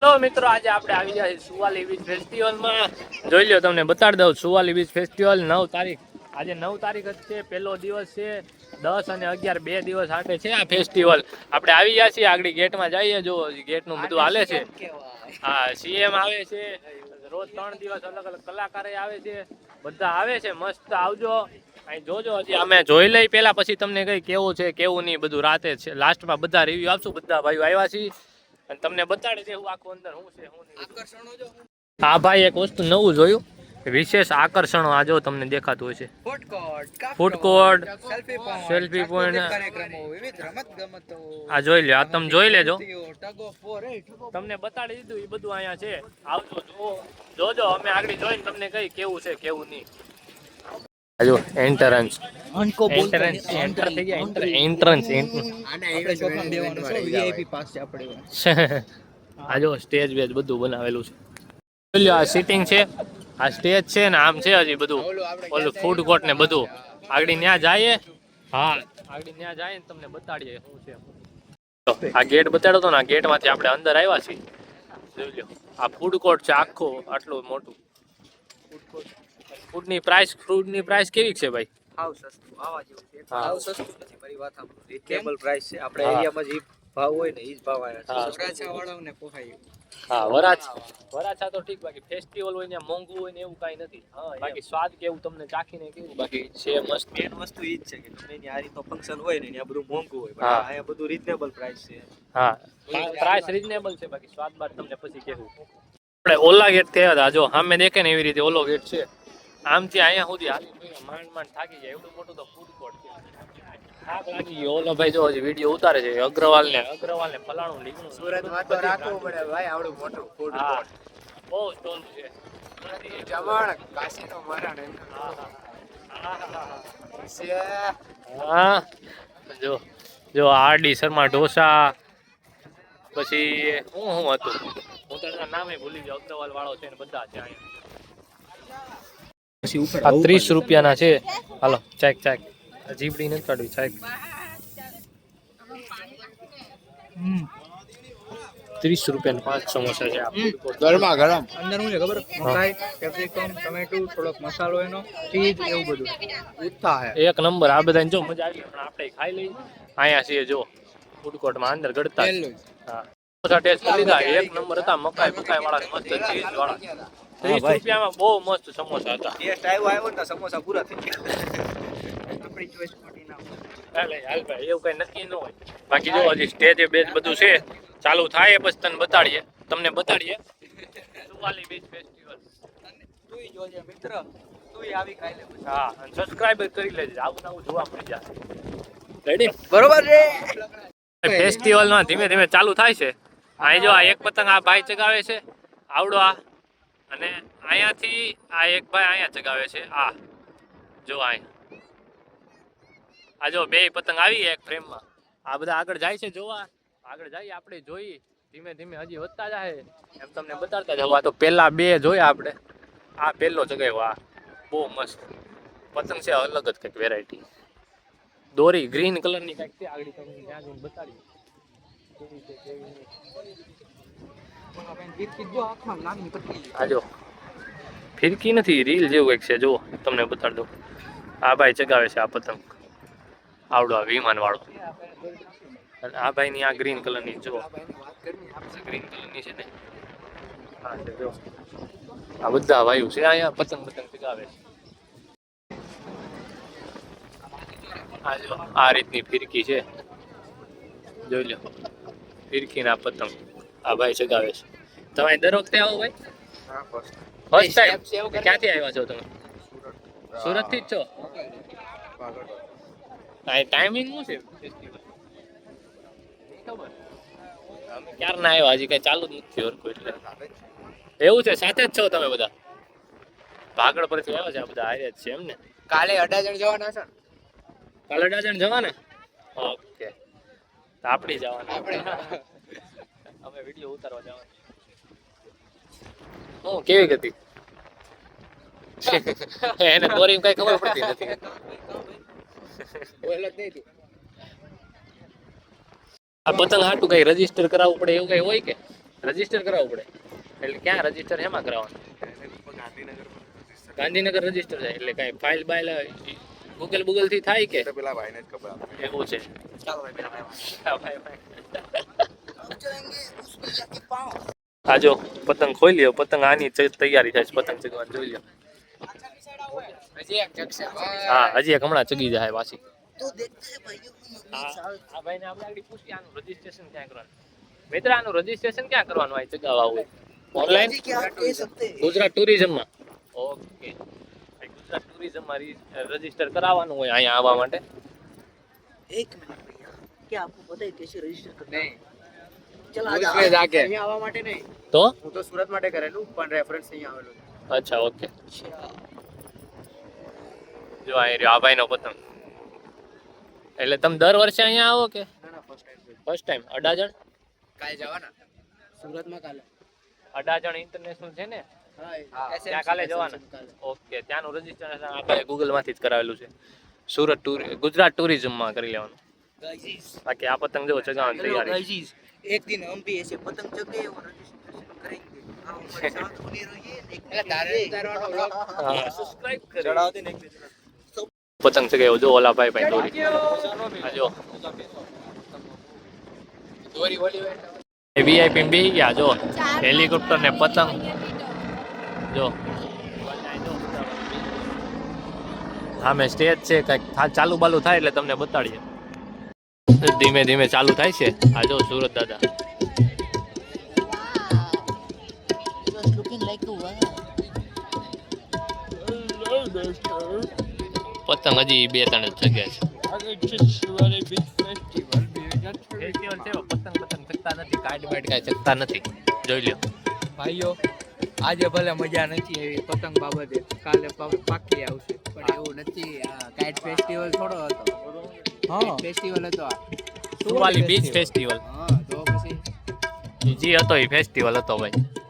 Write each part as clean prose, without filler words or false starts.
તો મિત્રો આજે આપણે આવી ગયા છીએ સુવાલી બીચ ફેસ્ટિવલમાં. જોઈ લો, તમને બતાડી દઉં. સુવાલી બીચ ફેસ્ટિવલ 9 તારીખ, આજે 9 તારીખ જ છે, પહેલો દિવસ છે. 10 અને 11 2 દિવસ માટે છે આ ફેસ્ટિવલ. આપણે આવી ગયા છીએ, આગળ ગેટમાં જઈએ. જો ગેટનું બધું હાલે છે. હા, સીએમ આવે છે, રોજ 3 દિવસ અલગ અલગ કલાકારો આવે છે, બધા આવે છે. મસ્ત આવજો, અહીં જોજો. હજી અમે જોઈ લઈ પેલા, પછી તમને કઈ કેવું છે કેવું નહીં બધું રાતે છે. લાસ્ટમાં બધા રિવ્યુ આપશું. બધા ભાઈઓ આવ્યા છીએ અને તમને બતાડી દેવું આખું અંદર શું છે શું નહીં. હા ભાઈ, એક વસ્તુ નવું જોયું, વિશેષ આકર્ષણો. આ જો તમને દેખાતું હોય છે, ફૂડ કોર્ટ, સેલ્ફી પોઈન્ટ. આ જોઈ લે, આ તમે જોઈ લેજો. તમને બતાડી દીધું એ બધું અહીંયા છે. આવજો, જોજો. અમે આગળ જોઈને તમને કઈ કેવું છે કેવું નહીં. જો એન્ટ્રન્સ એન્ટર થઈ ગયા. એન્ટ્રન્સ આ જો સ્ટેજ વેજ બધું બનાવેલું છે. આ સીટિંગ છે, આ સ્ટેજ છે ને આમ છે હજી બધું ઓલું ફૂડ કોર્ટ ને બધું. આગળ ત્યાં જઈએ. હા, આગળ ત્યાં જઈએ ને તમને બતાડીએ શું છે. આ ગેટ બતાડો તો ને, આ ગેટ માંથી આપણે અંદર આવ્યા છીએ. જોઈ લો, આ ફૂડ કોર્ટ છે આખો આટલું મોટું ફૂડ કોર્ટ. ફૂડની પ્રાઇસ કેવી છે ભાઈ? હાવ સસ્તું, આવા જેવું છે. હાવ સસ્તું નથી, મારી વાત સાંભળો. રીઝનેબલ પ્રાઇસ છે. આપણે એરિયામાં જે ભાવ હોય ને એ જ ભાવ આવ્યા છે. વરાછા વાળાઓને પોસાય. હા, વરાછા તો ઠીક, બાકી ફેસ્ટિવલ હોય ને મોંઘું હોય ને એવું કાઈ નથી. બાકી સ્વાદ કેવું તમને ચાખીને કેવું બાકી છે મસ્ત. મેન વસ્તુ એ જ છે કે તમે એની આ રીતનો ફંક્શન હોય ને ત્યાં બધું મોંઘું હોય, પણ અહીંયા બધું રીઝનેબલ પ્રાઇસ છે. હા, પ્રાઇસ રીઝનેબલ છે, બાકી સ્વાદ બાદ તમને પછી કેવું. આપણે ઓલા ગેટ થયા હતા, જો સામે દેખે ને એવી રીતે ઓલો ગેટ છે. આમથી અહીંયા સુધી હાલી માંડ થાકી જાય. એવડું મોટું તો ફૂડ કોર્ટ છે. થાક લાગી ગયો. ઓલો ભાઈ જો હજી વિડીયો ઉતારે છે. અગ્રવાલ ને ફલાણું લીધું. સુરતમાં તો રાખવું પડે ભાઈ આવડું મોટું ફૂડ કોર્ટ. બહુ સ્ટોલ છે. જમણ કાશીનો મરણ. હા, જો આરડી શર્મા ઢોસા, પછી શું હતું હું તો નામે ભૂલી ગયો. અગ્રવાલ વાળો છે ને બધા છે અહીંયા. 30 રૂપિયાના છે. હાલો ચેક જીબડી નથી કાઢવી. ચેક 30 રૂપિયાના 5 સમોસા છે. ગરમા ગરમ. અંદર શું છે ખબર? મકાઈ, કેપ્સિકમ, ટમેટું, થોડોક મસાલો, એનો ચીઝ, એવું બધું. ઉઠા હે એક નંબર. આ બધા જો મજા આવી, પણ આપણે ખાઈ લઈ. અહીંયા છીએ જો ફૂડ કોર્ટમાં અંદર ગળતા. હા, સમોસા ટેસ્ટ કરી લીધા. એક નંબર હતા. મકાઈ વાળા, મસ્ત ચીઝ વાળા. 30 રૂપિયામાં બહુ મસ્ત સમોસા હતા. ટેસ્ટ આવ્યો ને સમોસા પૂરા થઈ ગયા. આપણી ચોઈસ ખોટી ના હોય. હાલ ભાઈ, એવું કઈ નક્કી ન હોય. બાકી જો હજી સ્ટેજ બેજ બધું છે, ચાલુ થાય પછી તમને બતાડીએ સુવાલી બીચ ફેસ્ટિવલ. તું જોજે મિત્ર, તું આવી ખાઈ લે. હા, અને સબસ્ક્રાઇબ કરી લેજે. આવું નવું જોવા મળી જશે. રેડી? બરોબર છે. ફેસ્ટિવલમાં ધીમે ધીમે ચાલુ થાય છે. અહીં જો આ એક પતંગ આ ભાઈ ચગાવે છે, આવડો આ. અને અહીંયાથી આ એક ભાઈ અહીંયા ચગાવે છે. આ જો આ જો બે પતંગ આવી એક ફ્રેમમાં. આ બધા આગળ જાય છે જોવા. આગળ જઈએ આપણે, જોઈ ધીમે ધીમે હજી વધતા જાય એમ તમને બતાડતા જવા. તો પેલા બે જોયા આપણે. આ પહેલો ચગાવ્યો. આ બહુ મસ્ત પતંગ છે, અલગ જ કંઈક વેરાયટી. દોરી ગ્રીન કલરની કંઈક છે. આગળ તમને ત્યાં જઈને બતાડીએ કેવી છે કેવી નહીં. આ જો ફિરકી નથી, રીલ જેવું એક છે. જો તમને બતાડ દો. આ ભાઈ ચગાવે છે આ પતંગ, આવડો આ વિમાન વાળો. અને આ ભાઈ ની આ ગ્રીન કલરની જો ગ્રીન કલરની છે ને. હા છે જો. આ બધા વાયુ છે અહીંયા પતંગ ચગાવે છે. આ જો આ રીતની ફિરકી છે. જોઈ લો, ફિરકીના પતંગ આ ભાઈ ચગાવે છે. તમે દર વખતે આવો ભાઈ? First time? ક્યાંથી આવ્યા છો તમે? સુરત થી જ છો? ટાઈમિંગ શું છે ફેસ્ટિવલ? ખબર અમે ક્યારના આવ્યા, હજી કઈ ચાલુ જ નથી ઓર કોઈ. એટલે એવું છે. સાથે જ છો તમે બધા? ભાગળ પરથી આવ્યા છે આ બધા? હારે જ છે એમ ને? કાલે 18 જણ જવાના છે. કાલે 18 જણ જવાના? ઓકે, તો આપણી જવાના. અમે વિડીયો ઉતારવા જવાના. હું કેવી હતી એને દોરી કઈ ખબર પડતી નથી. આ પતંગ હાટું કઈ રજીસ્ટર કરાવવું પડે એવું કઈ હોય કે? રજીસ્ટર કરાવવું પડે એટલે ક્યાં રજીસ્ટર એમાં કરાવવાનું ગાંધીનગર રજીસ્ટર થાય એટલે કાંઈ ફાઇલ બાઇલ ગૂગલ થી થાય કે પેલા ભાઈને જ ખબર આપે. એવું છે ચાલો ભાઈ પેલા ભાઈ હા, ભાઈ, ભાઈ. આ જો પતંગ ખોઈ લ્યો પતંગ આની તૈયારી થાય છે પતંગ ચગવાની જોઈ લ્યો હજી એક જગશે હા હજી એક હમણાં ચગી જાય પાછી तो देखते हैं भाइयों को આ ભાઈને આપણે આગળ પૂછીએ આનું રજીસ્ટ્રેશન ક્યાં કરવાનું મિત્ર આનું રજીસ્ટ્રેશન ક્યાં કરવાનું આ ચગાવવા હોય ઓનલાઈન क्या आप कह सकते हैं ગુજરાત ટુરિઝમમાં ઓકે ગુજરાત ટુરિઝમમાં રજીસ્ટર કરાવવાનું હોય અહીંયા આવવા માટે एक मिनट भैया क्या आपको पता है कैसे रजिस्टर करना નહીં चला उसमें जाके અહીંયા આવવા માટે નહીં તો હું તો સુરત માટે કરેલું પણ રેફરન્સ અહીંયા આવેલું અચ્છા ઓકે જો અહીં રહ્યો આ ભાઈનો પતંગ એટલે તમે દર વર્ષે અહીંયા આવો કે ના ના first time first time Adajan કાલે જવાના સુરતમાં કાલે અડાજણ ઇન્ટરનેશનલ છે ને હા ત્યાં કાલે જવાના ઓકે ત્યાંનું રજીસ્ટ્રેશન આપણે ગૂગલ માંથી જ કરાવેલું છે સુરત ગુજરાત ટુરિઝમમાં કરી લેવાનું બાકી આ પતંગ જો ચગાવવાની તૈયારી गाइस एक दिन हम भी ऐसे पतंग चगे और रजिस्ट्रेशन करेंगे आप हमारे साथ बने रहिए એટલે તારે ઉતારવાનો vlog હા. सब्सक्राइब ચડાવ દે ને એક પતંગ ચગાવ્યો જો ઓલા ભાઈ ભાઈ દોરી આ જો દોરી ઓલી હોય વીઆઈપી બી ગયા જો હેલિકોપ્ટર ને પતંગ જો હા મેં સ્ટેજ છે કંઈક ચાલુ બાલુ થાય એટલે તમને બતાડીએ ધીમે ધીમે ચાલુ થાય છે આ જો સુરત દાદા just looking like a wow પતંગ હજી 2-3 જ જગ્યા છે ફેસ્ટિવલ છે પતંગ ચકતા નથી કાઈટ બાઈટ કાંઈ ચકતા નથી જોઈ લ્યો ભાઈઓ આજે ભલે મજા નથી એવી પતંગ બાબતે કાલે પાકી આવશે પણ એવું નથી આ કાઇટ ફેસ્ટિવલ થોડો હતો હા ફેસ્ટિવલ હતો આ સુવાલી બીચ ફેસ્ટિવલ હા તો પછી જી હતો એ ફેસ્ટિવલ હતો ભાઈ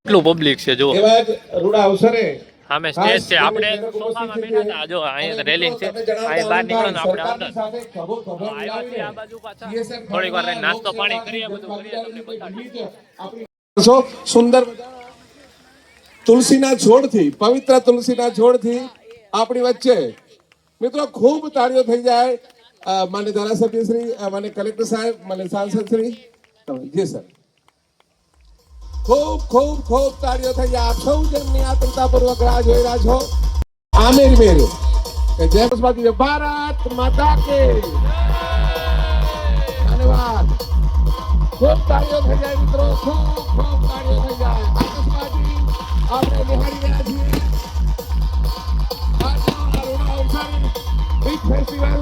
કેટલું પબ્લિક છે જો એવા જ રૂડા અવસરે સામે સ્ટેજ છે આપણે સોફામાં બેઠા હતા જો અહીંયા રેલિંગ છે અહીં બહાર નીકળો આપણે અંદર આવ્યા છીએ આ બાજુ પાછા થોડીક વાર રહીને નાસ્તો પાણી કરીએ બધું કરીએ તમને બતાડીએ સુંદર તુલસીના છોડથી પવિત્ર તુલસીના છોડથી આપણી વચ્ચે મિત્રો ખૂબ તાળીઓ થઈ જાય માન્ય ધારાસભ્ય શ્રી માન્ય કલેક્ટર સાહેબ માન્ય સાંસદ શ્રી જી સર ખૂબ ખૂબ ખૂબ તાળીઓ થઈ જાય આપ સૌ જેમની આતંકતાપૂર્વક રાહ જોઈ રહ્યા છો આમિર મેર જય બાકી ભારત માતા કે ધન્યવાદ ખૂબ તાળીઓ થઈ જાય મિત્રો ખૂબ ખૂબ તાળીઓ થઈ જાય આતંકવાદી આપણે નિહાળી રહ્યા છીએ બિગ ફેસ્ટિવલ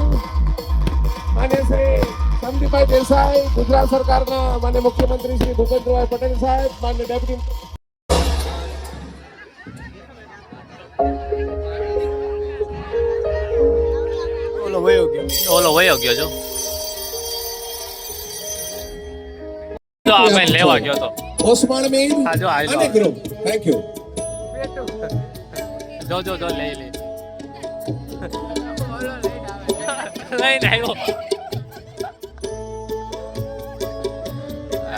માન્ય શ્રી સંદીપભાઈ દેસાઈ ગુજરાત સરકારના માન્ય મુખ્યમંત્રી શ્રી ભૂપેન્દ્રભાઈ પટેલ સાહેબ માન્ય ડેપ્યુટી ઓલો વયો ગયો જો તો આ ભાઈ લેવા ગયો તો ઓસમાણ મીર હા, જો આ અને ગ્રુપ થેન્ક યુ જો લઈ લઈને આવ્યો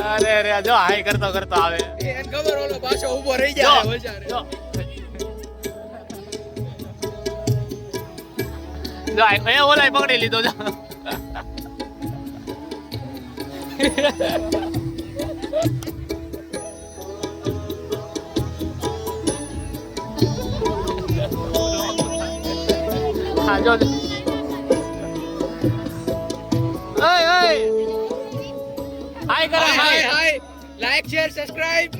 અરે જો હાઈ કરતો આવે એને ખબર ઓલો પાછો ઊભો રહી જો, જાય બચારે જો એ ઓલાય પકડી લીધો જો હા જો હાય કરે હાય હાય લાઈક શેર સબસ્ક્રાઇબ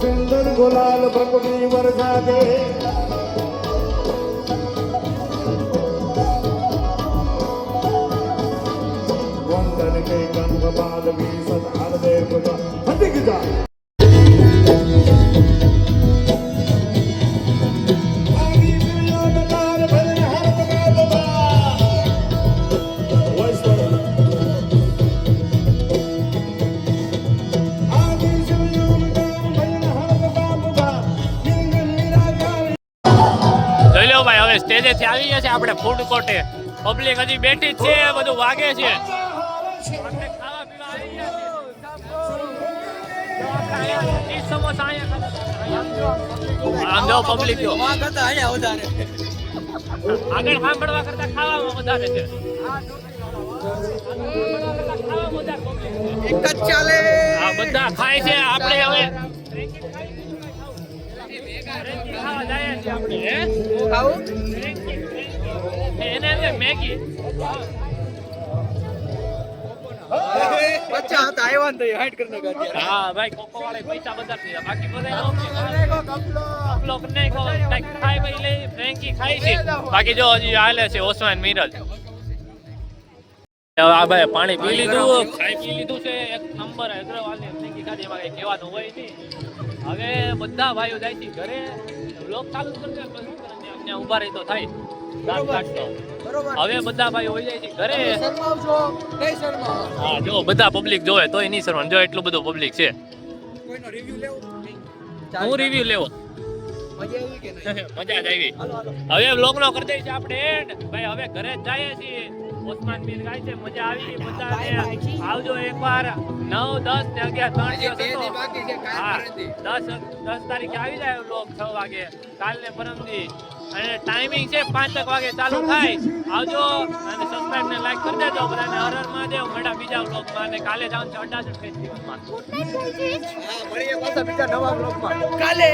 सुंदर गुलाल प्रकृति वर्षा दे वंदन के गंध बाल भी सदार देव हटिक जा જોઈ લો ભાઈ, હવે સ્ટેજે થી આવી ગયા છે આપણે ફૂડ કોર્ટે. પબ્લિક હજી બેઠી જ છે, બધું વાગે છે. આપણે ખાવા પીવા આવી ગયા છે. તો આપણે અહીંયા ચીઝ સમોસા અહીંયા ખાધા. આમ જો પબ્લિક જો આગળ સાંભળવા કરતા ખાવામાં વધારે છે. એક જ ચાલે. આ બધા ખાય છે. આપણે હવે ખાવા જાય છે આપણે. હે ખાવું એને એમ મેગી. બચ્ચા હતા આવ્યા ને તો હાઈટ કરી નાખ્યા અત્યારે. હા ભાઈ, કોકો વાળા પૈસા બધા થયા. બાકી બધા કપલો નહીં કહો, કંઈક ખાય ભાઈ લે. ફ્રેન્કી ખાય છે. બાકી જો હજી હાલે છે ઓસમાન મિરલ. આ ભાઈ પાણી પી લીધું, ખાઈ પી લીધું છે. એક નંબર અગ્રવાલની ફ્રેન્કી ખાધી, એમાં કઈ કહેવાનું હોય નહીં. હવે બધા ભાઈઓ જાય છે ઘરે. બ્લોગ ચાલુ કરશે અમને ઉભા રહી તો થાય. દાંત કાઢતો. હવે બધા ભાઈઓ હોય જાય છે ઘરે. શરમાવજો નહીં શરમાવો. હા જો બધા પબ્લિક જોવે તોય નહીં સરવાનું. જો એટલું બધું પબ્લિક છે. કોઈનો રિવ્યુ લેવો હું રિવ્યુ લેવો. મજા આવી કે નહીં? મજા જ આવી. હવે વ્લોગ નો કરી દઈએ છીએ આપણે એન્ડ. ભાઈ હવે ઘરે જ જઈએ છીએ. ઓસમાન મીર ગાય છે. મજા આવી બધાને. આવજો એકવાર. 9, 10 ને 11 3 દિવસ બે દી હતો. બાકી છે હા કાયમ કરી 10 તારીખે આવી જાય વ્લોગ 6 વાગે. કાલ ને પરમદી. અને ટાઈમિંગ છે 5 વાગે ચાલુ થાય. આવજો અને સબસ્ક્રાઇબ ને લાઈક કરી દેજો બધાને. હર હર મહાદેવ. મળ્યા બીજા વ્લોગમાં. અને કાલે જવાનું છે અડાજણ ફેસ્ટિવલમાં. હા મળીએ પાછા બીજા નવા બ્લોગમાં કાલે.